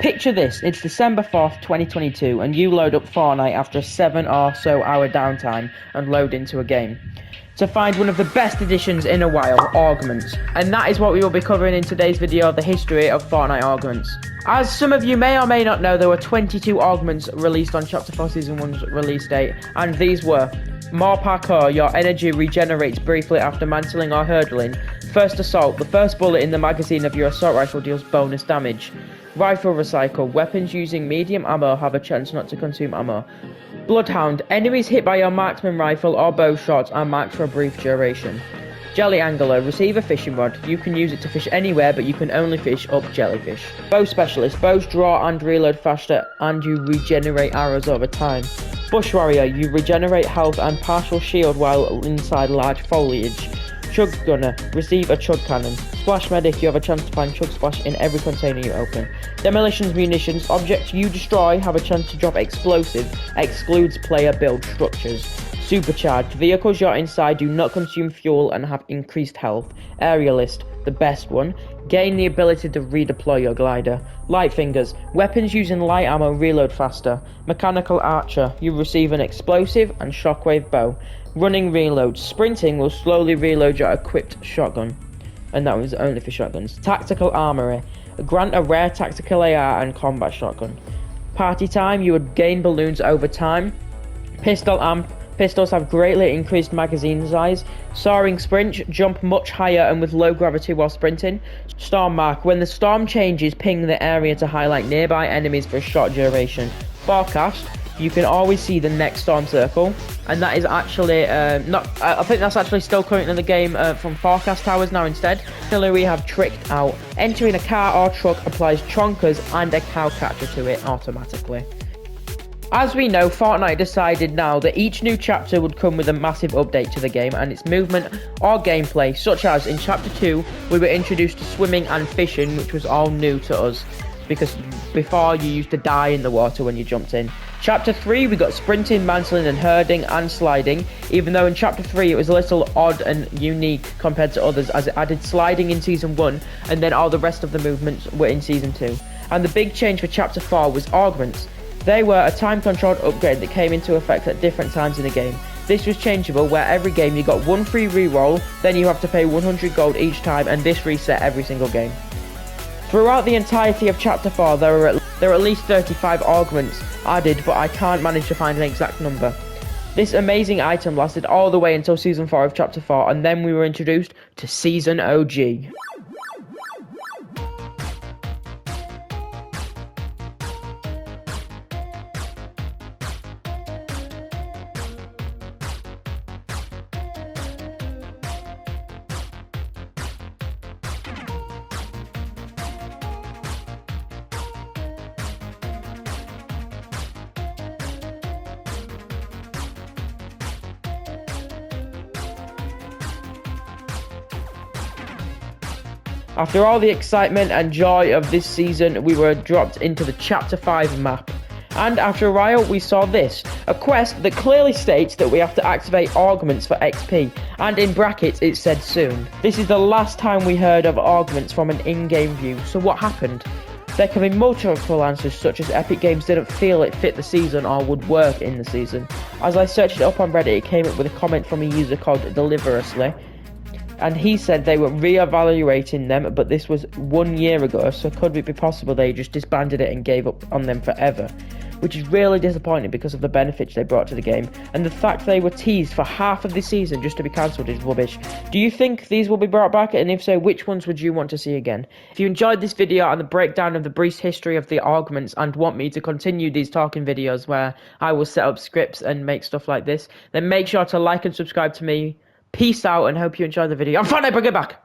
Picture this, it's December 4th, 2022, and you load up Fortnite after a 7 or so hour downtime and load into a game to find one of the best additions in a while, augments. And that is what we will be covering in today's video, the history of Fortnite augments. As some of you may or may not know, there were 22 augments released on Chapter 4 Season 1's release date, and these were: more parkour, your energy regenerates briefly after mantling or hurdling. First assault, the first bullet in the magazine of your assault rifle deals bonus damage. Rifle recycle, weapons using medium ammo have a chance not to consume ammo. Bloodhound, enemies hit by your marksman rifle or bow shots are marked for a brief duration. Jelly angler, receive a fishing rod. You can use it to fish anywhere, but you can only fish up jellyfish. Bow specialist, bows draw and reload faster, and you regenerate arrows over time. Bush warrior, you regenerate health and partial shield while inside large foliage. Chug gunner, receive a chug cannon. Splash medic, you have a chance to find chug splash in every container you open. Demolitions munitions, objects you destroy have a chance to drop explosive, excludes player build structures. Supercharged, vehicles you're inside do not consume fuel and have increased health. Aerialist, the best one, gain the ability to redeploy your glider. Light fingers, weapons using light ammo reload faster. Mechanical archer, you receive an explosive and shockwave bow. Running reload, sprinting will slowly reload your equipped shotgun. And that was only for shotguns. Tactical armory, grant a rare tactical AR and combat shotgun. Party time, you would gain balloons over time. Pistol amp, pistols have greatly increased magazine size. Soaring sprint, jump much higher and with low gravity while sprinting. Storm mark, when the storm changes, ping the area to highlight nearby enemies for a short duration. Forecast, you can always see the next storm circle, and that is actually I think that's actually still current in the game from forecast towers now instead. Finally, we have tricked out. Entering a car or truck applies chonkers and a cow catcher to it automatically. As we know, Fortnite decided now that each new chapter would come with a massive update to the game and its movement or gameplay, such as in Chapter 2, we were introduced to swimming and fishing, which was all new to us, because before you used to die in the water when you jumped in. Chapter 3, we got sprinting, mantling and herding and sliding, even though in Chapter 3 it was a little odd and unique compared to others, as it added sliding in Season 1 and then all the rest of the movements were in Season 2. And the big change for Chapter 4 was augments. They were a time-controlled upgrade that came into effect at different times in the game. This was changeable, where every game you got one free reroll, then you have to pay 100 gold each time, and this reset every single game. Throughout the entirety of Chapter 4, there are at least 35 augments added, but I can't manage to find an exact number. This amazing item lasted all the way until Season 4 of Chapter 4, and then we were introduced to Season OG. After all the excitement and joy of this season, we were dropped into the Chapter 5 map. And after a while, we saw this, a quest that clearly states that we have to activate augments for XP, and in brackets it said soon. This is the last time we heard of augments from an in-game view, so what happened? There can be multiple answers, such as Epic Games didn't feel it fit the season or would work in the season. As I searched it up on Reddit, it came up with a comment from a user called Deliverously, and he said they were re-evaluating them, but this was 1 year ago, so could it be possible they just disbanded it and gave up on them forever? Which is really disappointing because of the benefits they brought to the game, and the fact they were teased for half of the season just to be cancelled is rubbish. Do you think these will be brought back, and if so, which ones would you want to see again? If you enjoyed this video and the breakdown of the brief history of the augments and want me to continue these talking videos where I will set up scripts and make stuff like this, then make sure to like and subscribe to me. Peace out and hope you enjoyed the video. I'm Fortnite, bring it back!